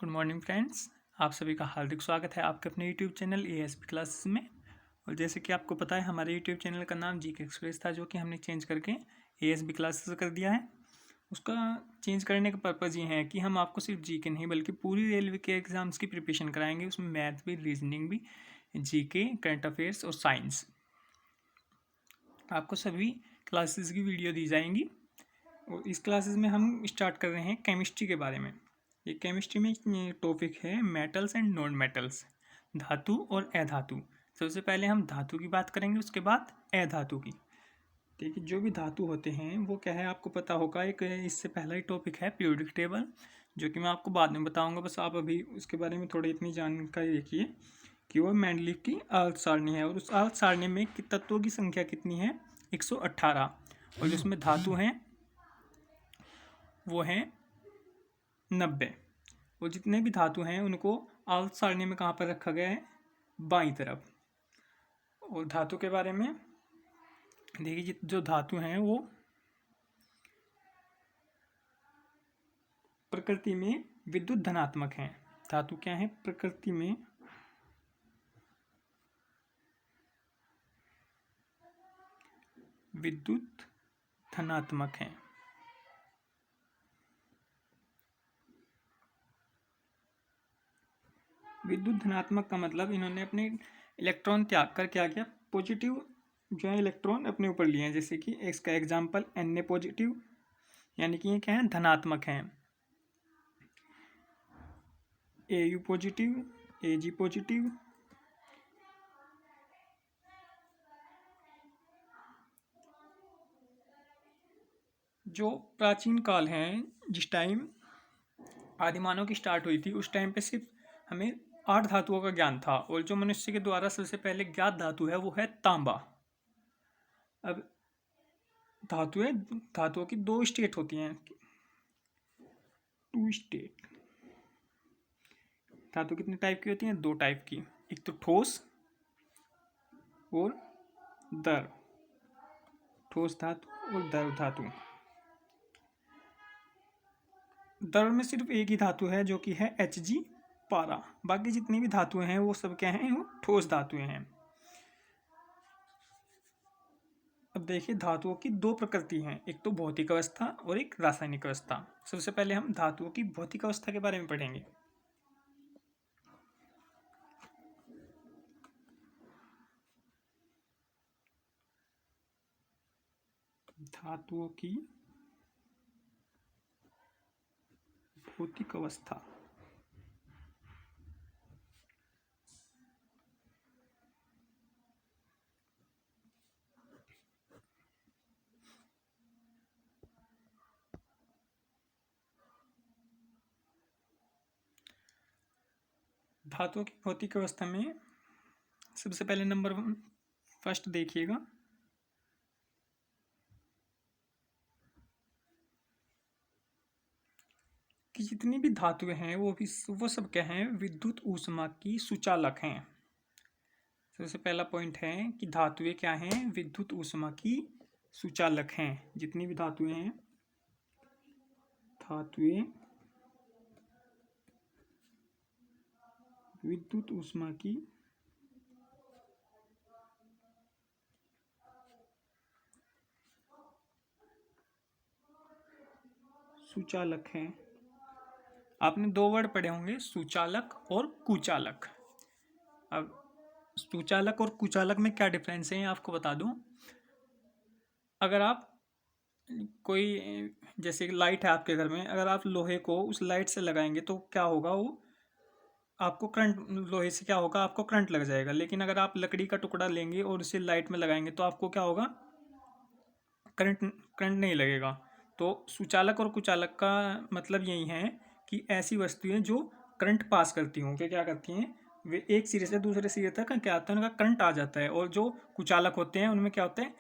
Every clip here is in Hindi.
गुड मॉर्निंग फ्रेंड्स, आप सभी का हार्दिक स्वागत है आपके अपने यूट्यूब चैनल एएसपी क्लासेस में। और जैसे कि आपको पता है, हमारे यूट्यूब चैनल का नाम जीके एक्सप्रेस था, जो कि हमने चेंज करके एएसपी क्लासेस कर दिया है। उसका चेंज करने का पर्पज़ ये है कि हम आपको सिर्फ जीके नहीं बल्कि पूरी रेलवे के एग्ज़ाम्स की प्रिपरेशन कराएंगे। उसमें मैथ भी, रीजनिंग भी, जीके, करंट अफेयर्स और साइंस, आपको सभी क्लासेस की वीडियो दी जाएंगी। और इस क्लासेस में हम स्टार्ट कर रहे हैं केमिस्ट्री के बारे में। ये केमिस्ट्री में टॉपिक है मेटल्स एंड नॉन मेटल्स, धातु और अधातु। सबसे पहले हम धातु की बात करेंगे, उसके बाद अधातु की। ठीक है, जो भी धातु होते हैं वो क्या है आपको पता होगा। एक इससे पहला ही टॉपिक है पीरियोडिक टेबल, जो कि मैं आपको बाद में बताऊंगा। बस आप अभी उसके बारे में थोड़ी इतनी जानकारी रखिए कि वो मेंडलीव की आवर्त सारणी है, और उस आवर्त सारणी में तत्वों की संख्या कितनी है, 118। और जिसमें धातु हैं वो हैं 90। और जितने भी धातु हैं उनको आवर्त सारणी में कहाँ पर रखा गया है, बाईं तरफ। और धातु के बारे में देखिए, जो धातु हैं वो प्रकृति में विद्युत धनात्मक हैं। धातु क्या है, प्रकृति में विद्युत धनात्मक हैं। विद्युत धनात्मक का मतलब इन्होंने अपने इलेक्ट्रॉन त्याग कर क्या किया, पॉजिटिव जो है इलेक्ट्रॉन अपने ऊपर लिए हैं। जैसे कि इसका एग्जाम्पल Na पॉजिटिव, यानी कि ये क्या है, धनात्मक हैं। Au पॉजिटिव, Ag पॉजिटिव, जो प्राचीन काल है, जिस टाइम आदिमानव की स्टार्ट हुई थी, उस टाइम पे सिर्फ हमें 8 धातुओं का ज्ञान था। और जो मनुष्य के द्वारा सबसे पहले ज्ञात धातु है वो है तांबा। अब धातुओं की 2 स्टेट होती हैं, 2 स्टेट। धातु कितने टाइप की होती हैं, 2 टाइप की। एक तो ठोस और द्रव, ठोस धातु और द्रव धातु। द्रव में सिर्फ एक ही धातु है जो कि है Hg, पारा। बाकी जितनी भी धातुएं हैं वो सब क्या हैं, वो ठोस धातुएं हैं। अब देखिए, धातुओं की 2 प्रकृति हैं, एक तो भौतिक अवस्था और एक रासायनिक अवस्था। सबसे पहले हम धातुओं की भौतिक अवस्था के बारे में पढ़ेंगे। धातुओं की भौतिक अवस्था। धातुओं की भौतिक अवस्था में सबसे पहले नंबर फर्स्ट देखिएगा, कि जितनी भी धातुएं हैं वो सब क्या हैं, विद्युत ऊष्मा की सुचालक हैं। सबसे पहला पॉइंट है कि धातुएं क्या हैं, विद्युत ऊष्मा की सुचालक हैं। जितनी भी धातुएं हैं, धातुएं विद्युत ऊष्मा की सुचालक हैं। आपने 2 वर्ड पढ़े होंगे, सुचालक और कुचालक। अब सुचालक और कुचालक में क्या डिफरेंस है आपको बता दूं। अगर आप कोई, जैसे लाइट है आपके घर में, अगर आप लोहे को उस लाइट से लगाएंगे तो क्या होगा, वो आपको करंट, लोहे से क्या होगा, आपको करंट लग जाएगा। लेकिन अगर आप लकड़ी का टुकड़ा लेंगे और उसे लाइट में लगाएंगे तो आपको क्या होगा, करंट करंट नहीं लगेगा। तो सुचालक और कुचालक का मतलब यही है कि ऐसी वस्तुएं जो करंट पास करती हों, क्या करती हैं, वे एक सिरे से दूसरे सिरे तक क्या होता है, उनका करंट आ जाता है। और जो कुचालक होते हैं उनमें क्या होता है,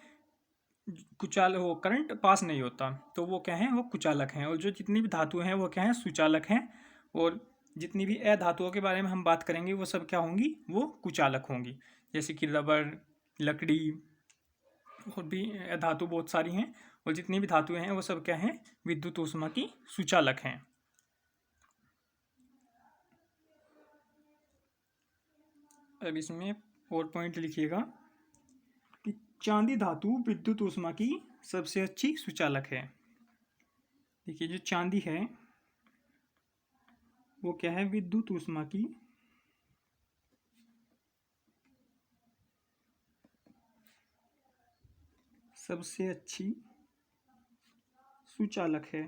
वो करंट पास नहीं होता, तो वो क्या है, वो कुचालक हैं। और जो जितनी भी धातुएं हैं वो क्या है, सुचालक हैं। और जितनी भी अधातुओं के बारे में हम बात करेंगे वो सब क्या होंगी, वो कुचालक होंगी। जैसे कि रबर, लकड़ी, और भी धातु बहुत सारी हैं। और जितनी भी धातुएं हैं वो सब क्या हैं, विद्युत ऊष्मा की सुचालक हैं। अब इसमें और पॉइंट लिखिएगा कि चांदी धातु विद्युत ऊष्मा की सबसे अच्छी सुचालक है। देखिए जो चांदी है वो क्या है, विद्युत ऊष्मा की सबसे अच्छी सुचालक है।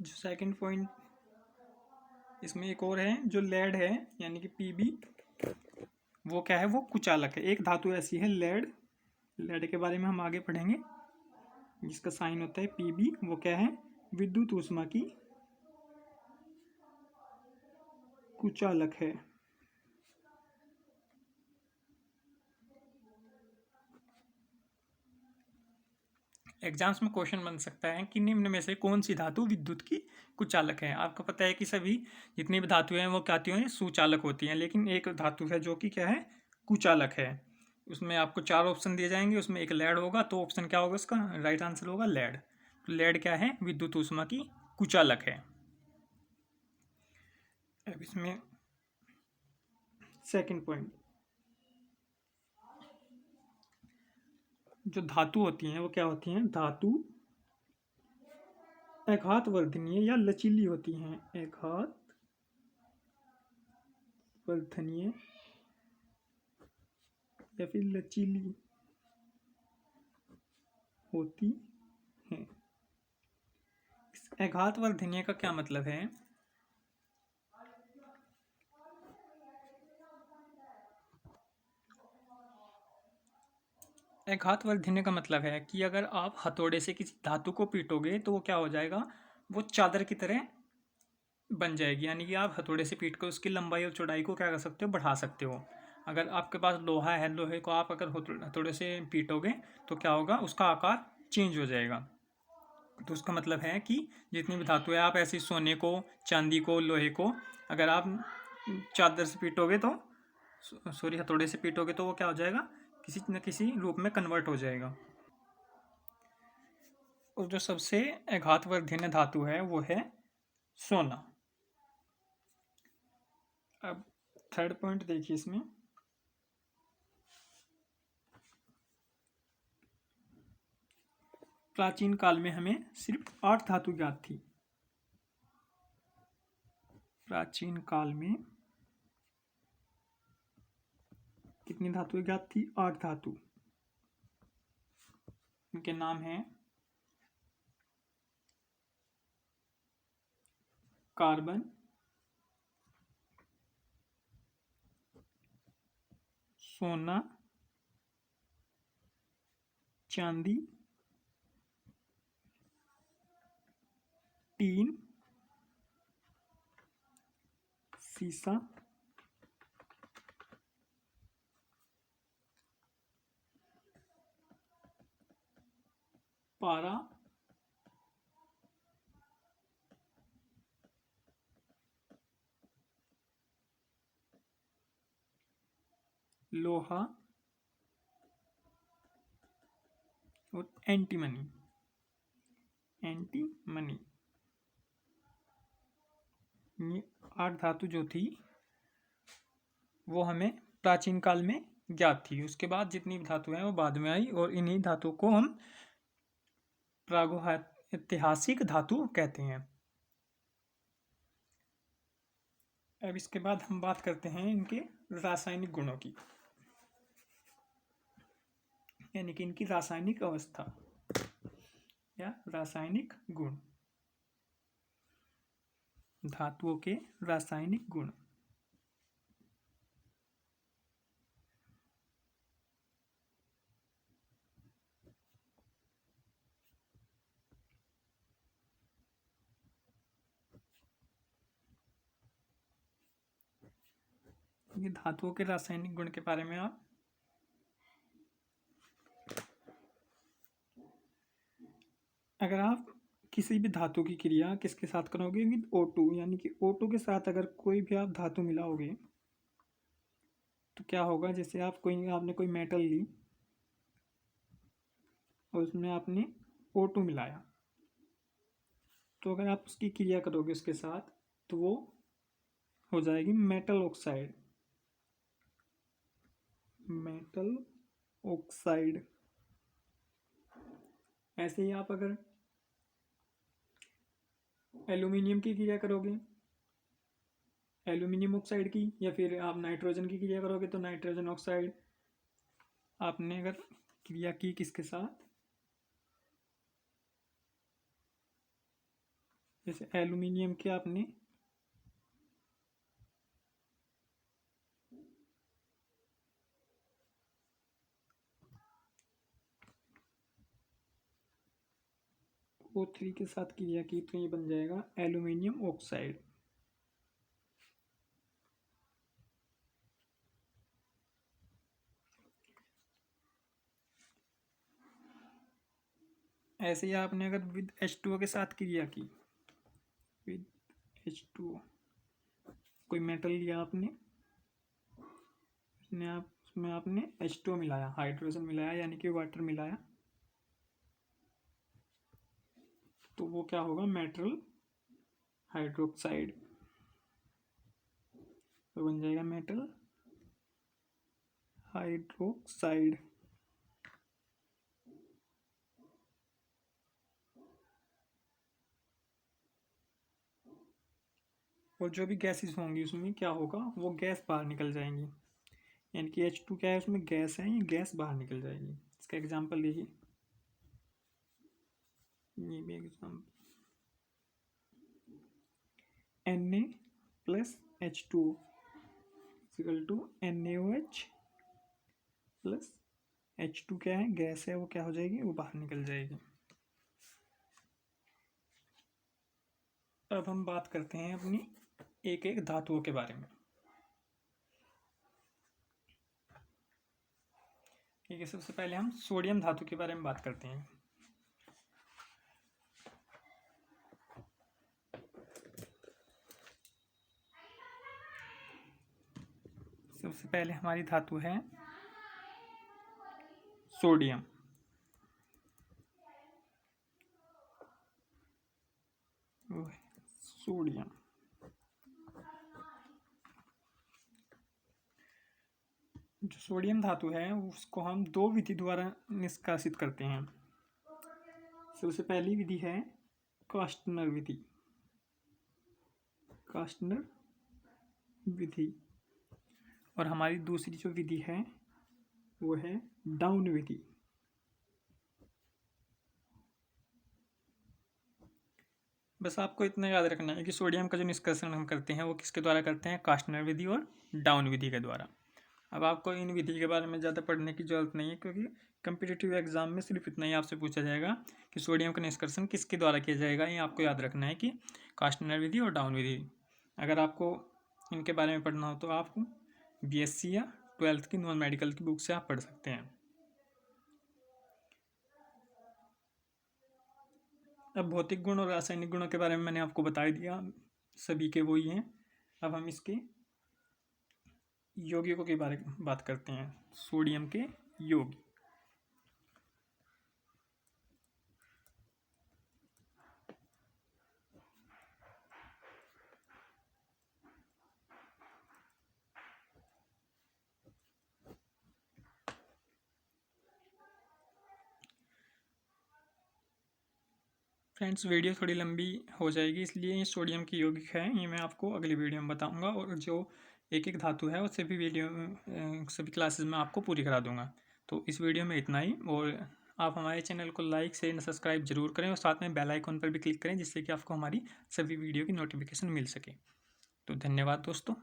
जो सेकंड पॉइंट इसमें एक और है, जो लेड है यानी कि पीबी, वो क्या है, वो कुचालक है। एक धातु ऐसी है लेड, लेड के बारे में हम आगे पढ़ेंगे, जिसका साइन होता है पीबी, वो क्या है, विद्युत ऊष्मा की कुचालक है। एग्जाम्स में क्वेश्चन बन सकता है कि निम्न में से कौन सी धातु विद्युत की कुचालक है। आपको पता है कि सभी जितनी भी धातुएं हैं वो क्या होती हैं, सुचालक होती हैं, लेकिन एक धातु है जो कि क्या है, कुचालक है। उसमें आपको 4 ऑप्शन दिए जाएंगे, उसमें एक लेड होगा, तो ऑप्शन क्या होगा उसका, राइट आंसर होगा लेड। तो लेड क्या है, विद्युत ऊष्मा की कुचालक है। अब इसमें सेकंड पॉइंट, जो धातु होती हैं वो क्या होती हैं, धातु अघात वर्धनीय या लचीली होती हैं। अघात वर्धनीय या फिर लचीली होती हैं। इस अघात वर्धनीय का क्या मतलब है, अघात वर्धनीय का मतलब है कि अगर आप हथौड़े से किसी धातु को पीटोगे तो वो क्या हो जाएगा, वो चादर की तरह बन जाएगी। यानी कि आप हथौड़े से पीट कर उसकी लंबाई और चौड़ाई को क्या कर सकते हो, बढ़ा सकते हो। अगर आपके पास लोहा है, लोहे को आप अगर हथौड़े से पीटोगे तो क्या होगा, उसका आकार चेंज हो जाएगा। तो उसका मतलब है कि जितनी भी धातु है, आप ऐसी सोने को, चांदी को, लोहे को अगर आप चादर से पीटोगे तो, सॉरी, हथौड़े से पीटोगे तो वो क्या हो जाएगा, किसी न किसी रूप में कन्वर्ट हो जाएगा। और जो सबसे आघातवर्धनीय धातु है वो है सोना। अब थर्ड पॉइंट देखिए इसमें, प्राचीन काल में हमें सिर्फ 8 धातु ज्ञात थी। प्राचीन काल में कितनी धातुएं ज्ञात थी, 8 धातु। इनके नाम हैं कार्बन, सोना, चांदी, टीन, सीसा, पारा, लोहा और एंटीमनी। एंटीमनी, ये 8 धातु जो थी वो हमें प्राचीन काल में ज्ञात थी। उसके बाद जितनी भी धातु हैं वो बाद में आई, और इन्हीं धातु को हम प्रागैतिहासिक धातु कहते हैं। अब इसके बाद हम बात करते हैं इनके रासायनिक गुणों की, यानी कि इनकी रासायनिक अवस्था या रासायनिक गुण, धातुओं के रासायनिक गुण। ये धातुओं के रासायनिक गुण के बारे में आप अगर आप किसी भी धातु की क्रिया किसके साथ करोगे, विद O2, यानी कि O2 के साथ अगर कोई भी आप धातु मिलाओगे क्या होगा, जैसे आपने कोई मेटल ली और उसमें आपने O2 मिलाया, तो अगर आप उसकी क्रिया करोगे उसके साथ तो वो हो जाएगी मेटल ऑक्साइड। Metal oxide. ऐसे ही आप अगर एल्यूमिनियम की क्रिया करोगे, एल्यूमिनियम ऑक्साइड की, या फिर आप नाइट्रोजन की क्रिया करोगे तो नाइट्रोजन ऑक्साइड। आपने अगर क्रिया की किसके साथ, जैसे एल्यूमिनियम के आपने O3 के साथ क्रिया की तो ये बन जाएगा एल्यूमिनियम ऑक्साइड। ऐसे ही आपने अगर विद H2O के साथ क्रिया की, विद H2O, कोई मेटल लिया आपने, उसमें आपने H2O मिलाया, हाइड्रोजन मिलाया, यानी कि वाटर मिलाया, तो वो क्या होगा, मेटल हाइड्रोक्साइड। तो बन जाएगा मेटल हाइड्रोक्साइड। और जो भी गैसेस होंगी उसमें क्या होगा, वो गैस बाहर निकल जाएंगी, यानी कि H2 क्या है, उसमें गैस है, ये गैस बाहर निकल जाएगी। इसका एग्जांपल देखिए, ये भी example, Na plus H2O equal to NaOH plus H2 क्या है, गैस है, वो क्या हो जाएगी, वो बाहर निकल जाएगी। अब हम बात करते हैं अपनी एक एक धातुओं के बारे में। ठीक है, सबसे पहले हम सोडियम धातु के बारे में बात करते हैं। सबसे पहले हमारी धातु है सोडियम। सोडियम जो सोडियम धातु है उसको हम दो विधि द्वारा निष्कासित करते हैं। सबसे पहली विधि है कास्टनर विधि, कास्टनर विधि, और हमारी दूसरी जो विधि है वो है डाउन विधि। बस आपको इतना याद रखना है कि सोडियम का जो निष्कर्षण हम करते हैं वो किसके द्वारा करते हैं, कास्टनर विधि और डाउन विधि के द्वारा। अब आपको इन विधि के बारे में ज़्यादा पढ़ने की जरूरत नहीं है, क्योंकि कम्पिटिटिव एग्जाम में सिर्फ इतना ही आपसे पूछा जाएगा कि सोडियम का निष्कर्षण किसके द्वारा किया जाएगा। ये आपको याद रखना है कि कास्टनर विधि और डाउन विधि। अगर आपको इनके बारे में पढ़ना हो तो आप BSc या 12th की नॉन मेडिकल की बुक से आप पढ़ सकते हैं। अब भौतिक गुण और रासायनिक गुणों के बारे में मैंने आपको बता दिया, सभी के वही हैं। अब हम इसके यौगिकों के बारे में बात करते हैं, सोडियम के यौगिक। फ्रेंड्स, वीडियो थोड़ी लंबी हो जाएगी, इसलिए ये सोडियम की यौगिक है, ये मैं आपको अगली वीडियो में बताऊंगा, और जो एक एक धातु है वो सभी क्लासेस में आपको पूरी करा दूंगा। तो इस वीडियो में इतना ही, और आप हमारे चैनल को लाइक शेयर सब्सक्राइब जरूर करें, और साथ में बेल आइकन पर भी क्लिक करें, जिससे कि आपको हमारी सभी वीडियो की नोटिफिकेशन मिल सके। तो धन्यवाद दोस्तों।